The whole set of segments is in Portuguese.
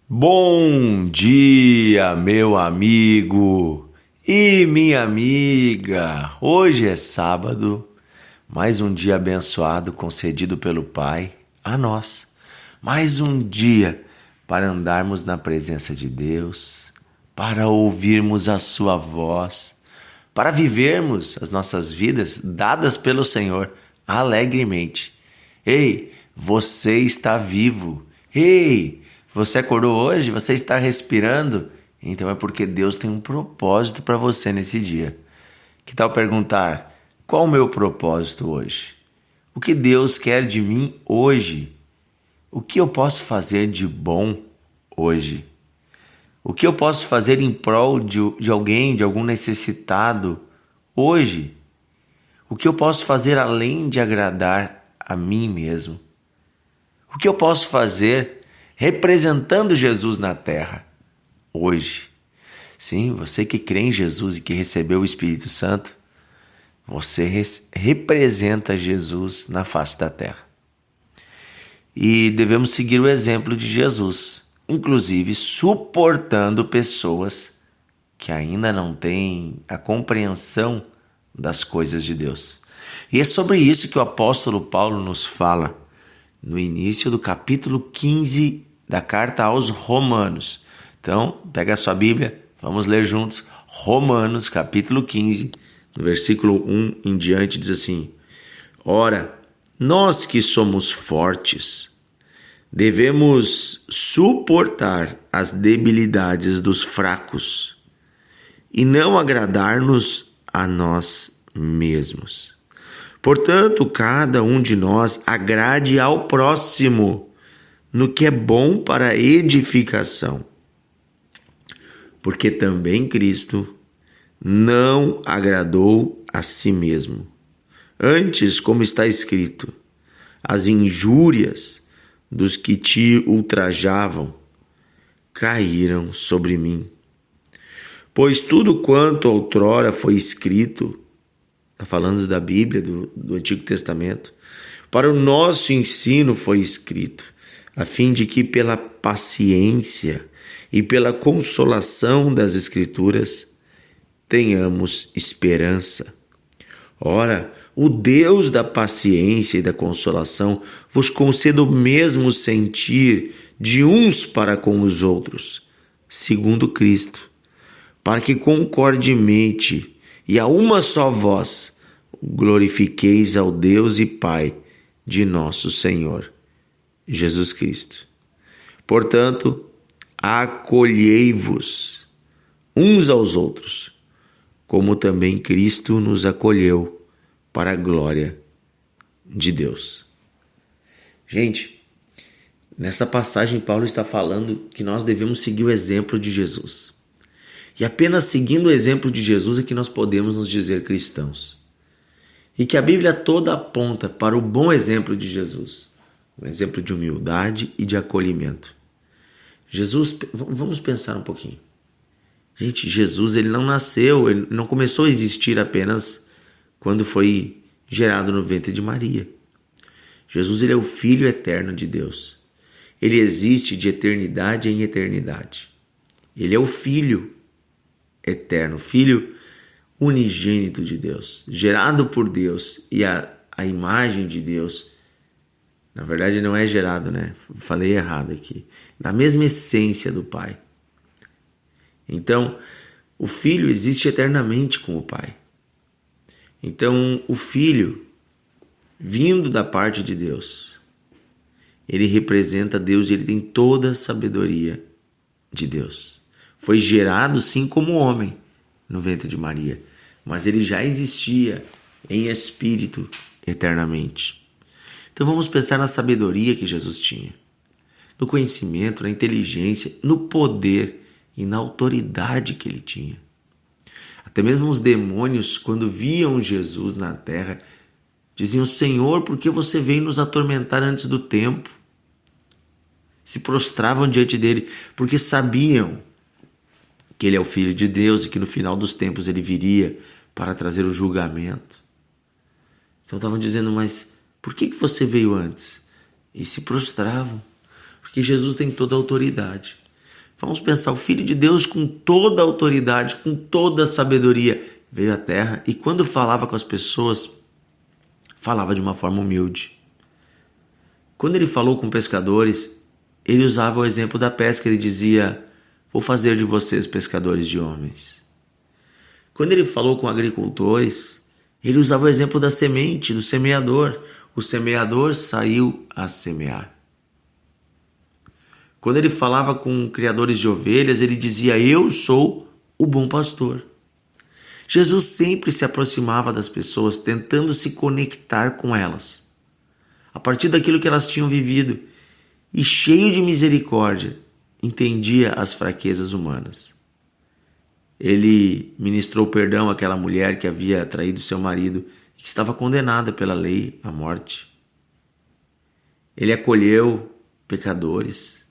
Bom dia, meu amigo e minha amiga. Hoje é sábado, mais um dia abençoado concedido pelo Pai a nós. Mais um dia para andarmos na presença de Deus, para ouvirmos a sua voz, para vivermos as nossas vidas dadas pelo Senhor alegremente. Ei, você está vivo. Ei, você acordou hoje? Você está respirando? Então é porque Deus tem um propósito para você nesse dia. Que tal perguntar: qual o meu propósito hoje? O que Deus quer de mim hoje? O que eu posso fazer de bom hoje? O que eu posso fazer em prol de alguém, de algum necessitado hoje? O que eu posso fazer além de agradar a mim mesmo? O que eu posso fazer representando Jesus na terra hoje? Sim, você que crê em Jesus e que recebeu o Espírito Santo, você representa Jesus na face da terra. E devemos seguir o exemplo de Jesus, inclusive suportando pessoas que ainda não têm a compreensão das coisas de Deus. E é sobre isso que o apóstolo Paulo nos fala no início do capítulo 15 da carta aos Romanos. Então, pega a sua Bíblia, vamos ler juntos. Romanos, capítulo 15, no versículo 1 em diante, diz assim: Ora, nós que somos fortes, devemos suportar as debilidades dos fracos e não agradar-nos a nós mesmos. Portanto, cada um de nós agrade ao próximo no que é bom para a edificação. Porque também Cristo não agradou a si mesmo. Antes, como está escrito, as injúrias dos que te ultrajavam caíram sobre mim. Pois tudo quanto outrora foi escrito, está falando da Bíblia, do Antigo Testamento, para o nosso ensino foi escrito, a fim de que pela paciência e pela consolação das Escrituras tenhamos esperança. Ora, o Deus da paciência e da consolação vos conceda o mesmo sentir de uns para com os outros, segundo Cristo, para que concordemente e a uma só voz glorifiqueis ao Deus e Pai de nosso Senhor Jesus Cristo. Portanto, acolhei-vos uns aos outros, como também Cristo nos acolheu para a glória de Deus. Gente, nessa passagem Paulo está falando que nós devemos seguir o exemplo de Jesus. E apenas seguindo o exemplo de Jesus é que nós podemos nos dizer cristãos. E que a Bíblia toda aponta para o bom exemplo de Jesus. Um exemplo de humildade e de acolhimento. Jesus, vamos pensar um pouquinho. Gente, Jesus ele não nasceu, ele não começou a existir apenas quando foi gerado no ventre de Maria. Jesus ele é o Filho eterno de Deus. Ele existe de eternidade em eternidade. Ele é o Filho eterno, Filho unigênito de Deus, gerado por Deus e a imagem de Deus. Na verdade não é gerado, né? Falei errado aqui. Na mesma essência do Pai. Então, o Filho existe eternamente com o Pai. Então, o Filho, vindo da parte de Deus, ele representa Deus e ele tem toda a sabedoria de Deus. Foi gerado sim como homem no ventre de Maria, mas ele já existia em espírito eternamente. Então vamos pensar na sabedoria que Jesus tinha, no conhecimento, na inteligência, no poder e na autoridade que ele tinha. Até mesmo os demônios, quando viam Jesus na terra, diziam: Senhor, por que você veio nos atormentar antes do tempo? Se prostravam diante dele, porque sabiam que ele é o Filho de Deus e que no final dos tempos ele viria para trazer o julgamento. Então estavam dizendo: mas por que você veio antes? E se prostravam, porque Jesus tem toda a autoridade. Vamos pensar, o Filho de Deus com toda a autoridade, com toda a sabedoria, veio à Terra e quando falava com as pessoas, falava de uma forma humilde. Quando ele falou com pescadores, ele usava o exemplo da pesca, ele dizia: vou fazer de vocês pescadores de homens. Quando ele falou com agricultores, ele usava o exemplo da semente, do semeador. O semeador saiu a semear. Quando ele falava com criadores de ovelhas, ele dizia: eu sou o bom pastor. Jesus sempre se aproximava das pessoas, tentando se conectar com elas, a partir daquilo que elas tinham vivido, e cheio de misericórdia, entendia as fraquezas humanas. Ele ministrou perdão àquela mulher que havia traído seu marido e que estava condenada pela lei à morte. Ele acolheu pecadores,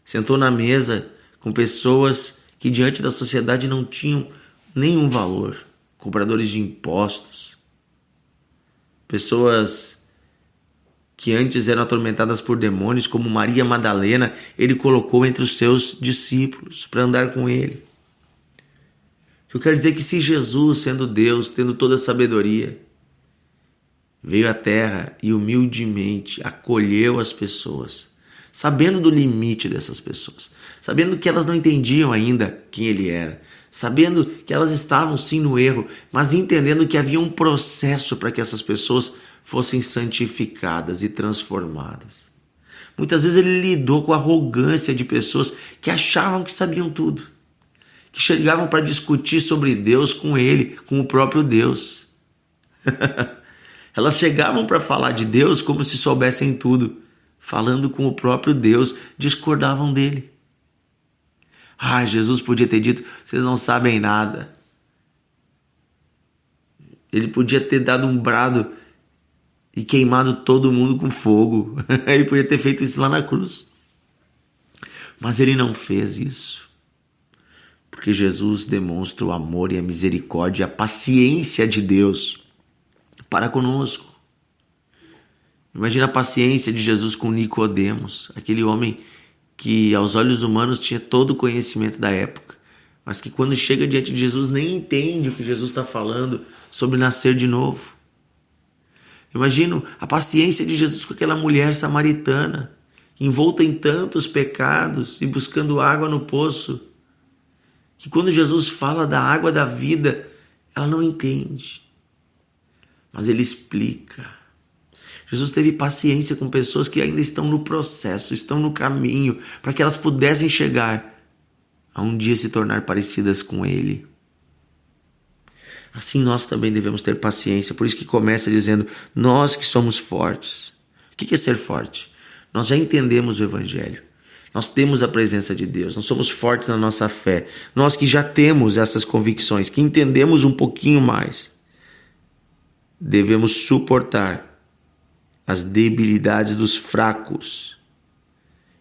sentou na mesa com pessoas que diante da sociedade não tinham nenhum valor, cobradores de impostos, pessoas que antes eram atormentadas por demônios, como Maria Madalena, ele colocou entre os seus discípulos para andar com ele. Eu quero dizer que se Jesus, sendo Deus, tendo toda a sabedoria, veio à terra e humildemente acolheu as pessoas, sabendo do limite dessas pessoas, sabendo que elas não entendiam ainda quem ele era, sabendo que elas estavam sim no erro, mas entendendo que havia um processo para que essas pessoas fossem santificadas e transformadas. Muitas vezes ele lidou com a arrogância de pessoas que achavam que sabiam tudo, que chegavam para discutir sobre Deus com ele, com o próprio Deus. Elas chegavam para falar de Deus como se soubessem tudo, falando com o próprio Deus, discordavam dele. Jesus podia ter dito: vocês não sabem nada. Ele podia ter dado um brado e queimado todo mundo com fogo. Ele podia ter feito isso lá na cruz. Mas ele não fez isso. Porque Jesus demonstra o amor e a misericórdia, a paciência de Deus para conosco. Imagina a paciência de Jesus com Nicodemos, aquele homem que aos olhos humanos tinha todo o conhecimento da época, mas que quando chega diante de Jesus nem entende o que Jesus está falando sobre nascer de novo. Imagino a paciência de Jesus com aquela mulher samaritana, envolta em tantos pecados e buscando água no poço, que quando Jesus fala da água da vida, ela não entende, mas ele explica. Jesus teve paciência com pessoas que ainda estão no processo, estão no caminho, para que elas pudessem chegar a um dia se tornar parecidas com ele. Assim nós também devemos ter paciência, por isso que começa dizendo: nós que somos fortes. O que é ser forte? Nós já entendemos o Evangelho, nós temos a presença de Deus, nós somos fortes na nossa fé, nós que já temos essas convicções, que entendemos um pouquinho mais, devemos suportar as debilidades dos fracos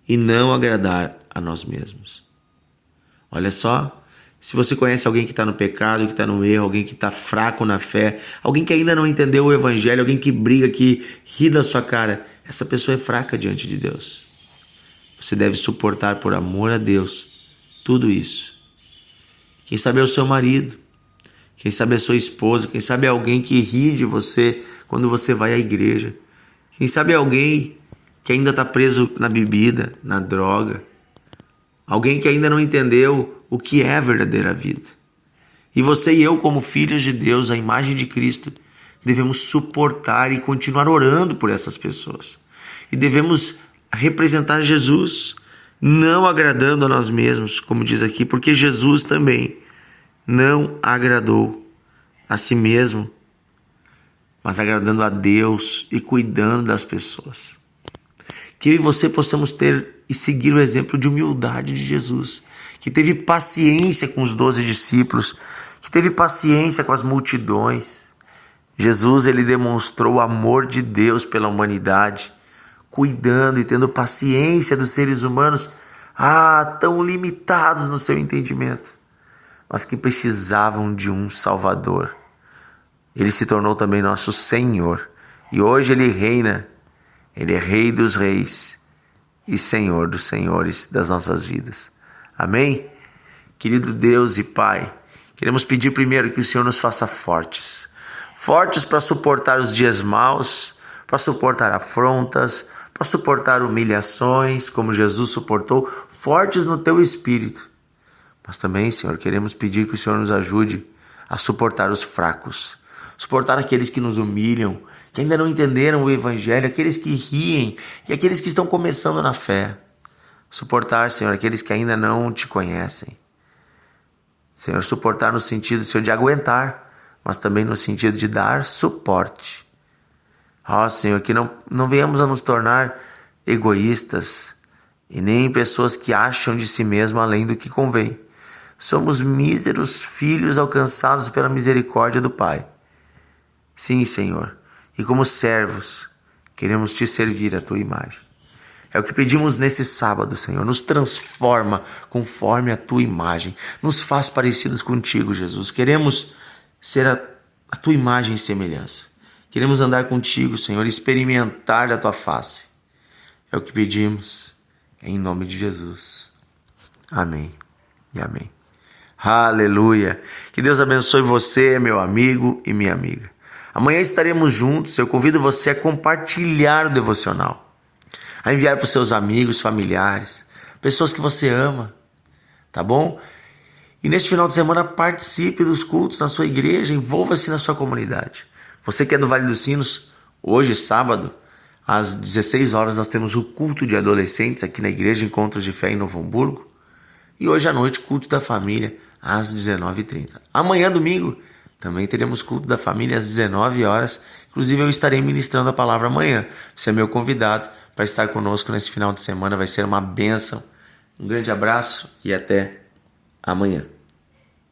e não agradar a nós mesmos. Olha só, se você conhece alguém que está no pecado, que está no erro, alguém que está fraco na fé, alguém que ainda não entendeu o Evangelho, alguém que briga, que ri da sua cara, essa pessoa é fraca diante de Deus. Você deve suportar por amor a Deus tudo isso. Quem sabe é o seu marido, quem sabe é a sua esposa, quem sabe é alguém que ri de você quando você vai à igreja. Quem sabe é alguém que ainda está preso na bebida, na droga. Alguém que ainda não entendeu o que é a verdadeira vida. E você e eu, como filhos de Deus, a imagem de Cristo, devemos suportar e continuar orando por essas pessoas. E devemos representar Jesus, não agradando a nós mesmos, como diz aqui, porque Jesus também não agradou a si mesmo, mas agradando a Deus e cuidando das pessoas. Que eu e você possamos ter e seguir o exemplo de humildade de Jesus, que teve paciência com os 12 discípulos, que teve paciência com as multidões. Jesus, ele demonstrou o amor de Deus pela humanidade, cuidando e tendo paciência dos seres humanos, tão limitados no seu entendimento, mas que precisavam de um Salvador. Ele se tornou também nosso Senhor. E hoje ele reina. Ele é Rei dos Reis e Senhor dos Senhores das nossas vidas. Amém? Querido Deus e Pai, queremos pedir primeiro que o Senhor nos faça fortes. Fortes para suportar os dias maus, para suportar afrontas, para suportar humilhações, como Jesus suportou, fortes no teu espírito. Mas também, Senhor, queremos pedir que o Senhor nos ajude a suportar os fracos, suportar aqueles que nos humilham, que ainda não entenderam o Evangelho, aqueles que riem e aqueles que estão começando na fé. Suportar, Senhor, aqueles que ainda não te conhecem. Senhor, suportar no sentido, Senhor, de aguentar, mas também no sentido de dar suporte. Ó, Senhor, que não venhamos a nos tornar egoístas e nem pessoas que acham de si mesmo além do que convém. Somos míseros filhos alcançados pela misericórdia do Pai. Sim, Senhor, e como servos, queremos te servir à tua imagem. É o que pedimos nesse sábado, Senhor. Nos transforma conforme a tua imagem. Nos faz parecidos contigo, Jesus. Queremos ser a tua imagem e semelhança. Queremos andar contigo, Senhor, experimentar da tua face. É o que pedimos, em nome de Jesus. Amém e amém. Aleluia. Que Deus abençoe você, meu amigo e minha amiga. Amanhã estaremos juntos. Eu convido você a compartilhar o devocional, a enviar para os seus amigos, familiares, pessoas que você ama, tá bom? E neste final de semana participe dos cultos na sua igreja, envolva-se na sua comunidade. Você que é do Vale dos Sinos, hoje, sábado, às 16 horas, nós temos o culto de adolescentes aqui na igreja Encontros de Fé em Novo Hamburgo. E hoje à noite, culto da família, às 19h30. Amanhã, domingo, também teremos culto da família às 19 horas. Inclusive, eu estarei ministrando a palavra amanhã. Você é meu convidado para estar conosco nesse final de semana. Vai ser uma bênção. Um grande abraço e até amanhã.